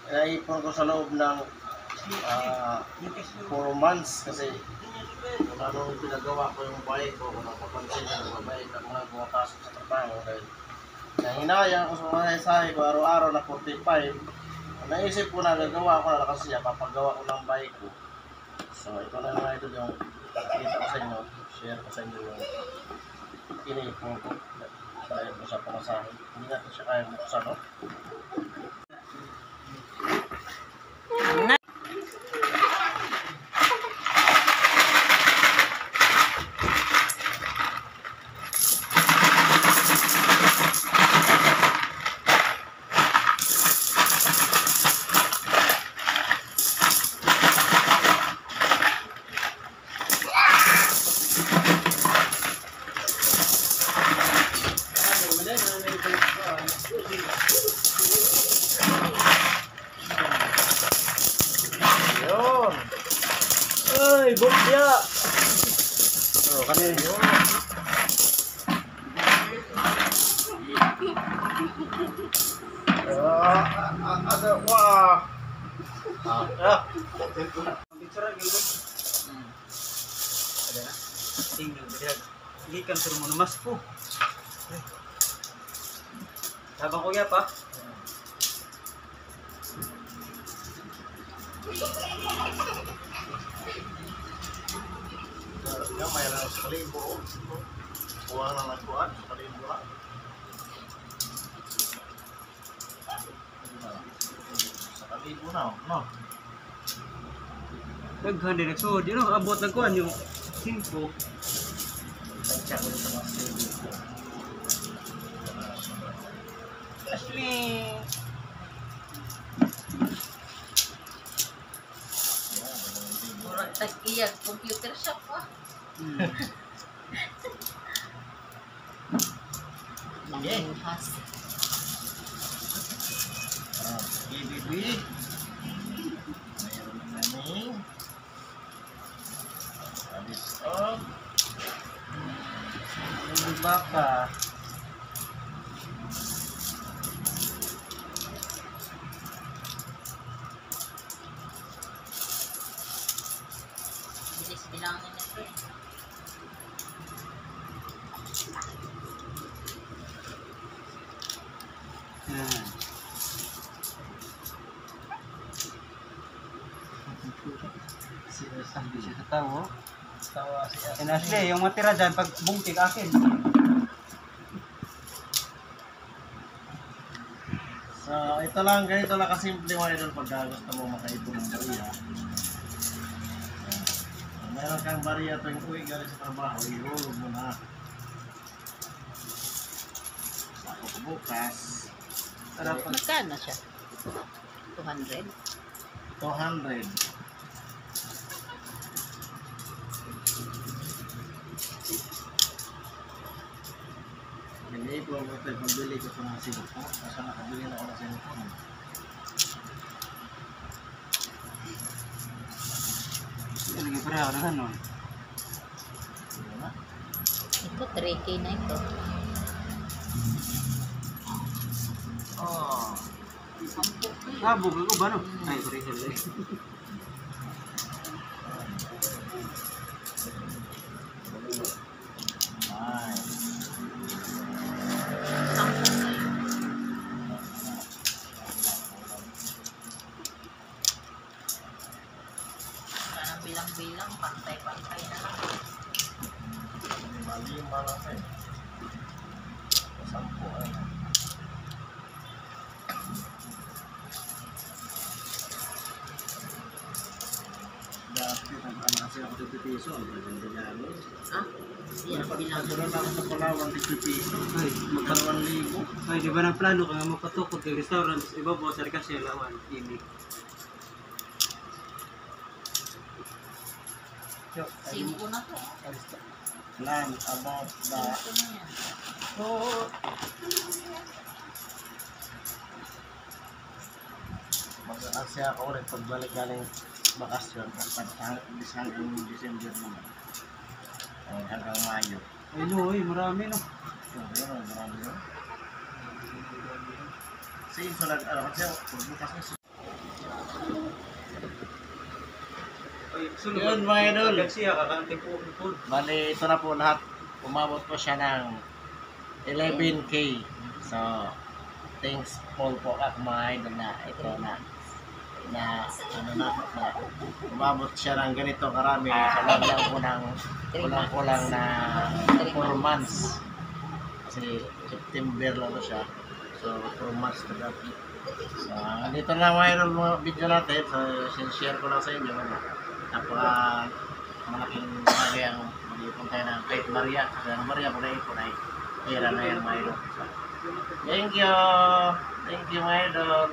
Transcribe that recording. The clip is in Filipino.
naipon ko sa loob ng 4 months kasi wala nung pinagawa ko yung bike ko, kung napapansin na nababait ang mga pumapasok sa trabaho dahil nahinayang ko sa mga isahe ko araw-araw na 45. Naisip ko na gagawa ko na kasi papagawa ko ng bike ko. So ito na nga ito yung kita ko sa inyo, share ko sa inyo yung kinipon ko dahil ko sa pamasahe. Hindi natin siya kaya buksan, no? Yun. Ay, bukya. Oh, kanina yun. Wah. Bicara gitu. Ada na? Tinggal bilang. Ikan suruh mo mas po. Habang ko pa. Yung mayroon sa kalibo. Buwang lang nagkuhan sa kalibo lang. Sa kalibo na, no? Daghan din so, di no abot ng kuan yung 5. Check ko sa mga service. Asli. Murag tag-iyag computer shop ah. Okay. Has. ABB. Mayroon na kami. Alis off. Yung baka. Bilis bilangin nito eh. Sinasabi siya sa tao. Tawa si And Ashley, yung matira dyan, pag bungkig akin. So, ito lang, ganito lang kasimple mo idol pag gusto mo makaipon ng bariya. Meron kang bariya tuwing uwi galing sa trabaho, ihulog mo na. Ako ko bukas. Magkano siya? 200? 200. Hindi ko ang ito, pambili ko sa mga sinupo. Kasi nakabili na ako ng sinupo. Lagi pareho na ganon. Yun na. Ito 3K na ito. Oh. Sabog ako ba no? Ay, sorry. Nice. Bilang-bilang, pantay-pantay na lang. Lima lang eh. 10 ay. Dati nag-ano kasi ako 50 piso. Ang ganda namin. Ah? Yan, bilang. Nagkaroon ako sa Palawan 50 piso. Ay, Magkaroon 1,000. ay, di ba ng plano ka nga mapatukod kay restaurant, ibabaw sa kasi lawan, ini. Simpo na to. Plan about the Simpo na yan. mag-asya ako rin pagbalik galing bakasyon hanggang December naman. Hanggang Mayo. Ay, no, ay, marami no. Yun, marami yun. Kasi yung salag, kasi pagbukas na Sunod, Yun, mga idol. Siya, kakanting po. Bali, ito na po lahat. Umabot po siya ng 11K. So, thanks Paul po at mga idol na ito na umabot siya ng ganito karami sa loob lang po ng kulang na 4 months. Kasi September lang to siya. So, 4 months na dati. So, dito na mga idol mga video natin. So, share ko lang sa inyo. Napaka malaking bagay ang mag-ipon tayo ng kahit Maria. Kasi ang Maria po na ipon ay pera na yan mga idol. So, thank you mga idol.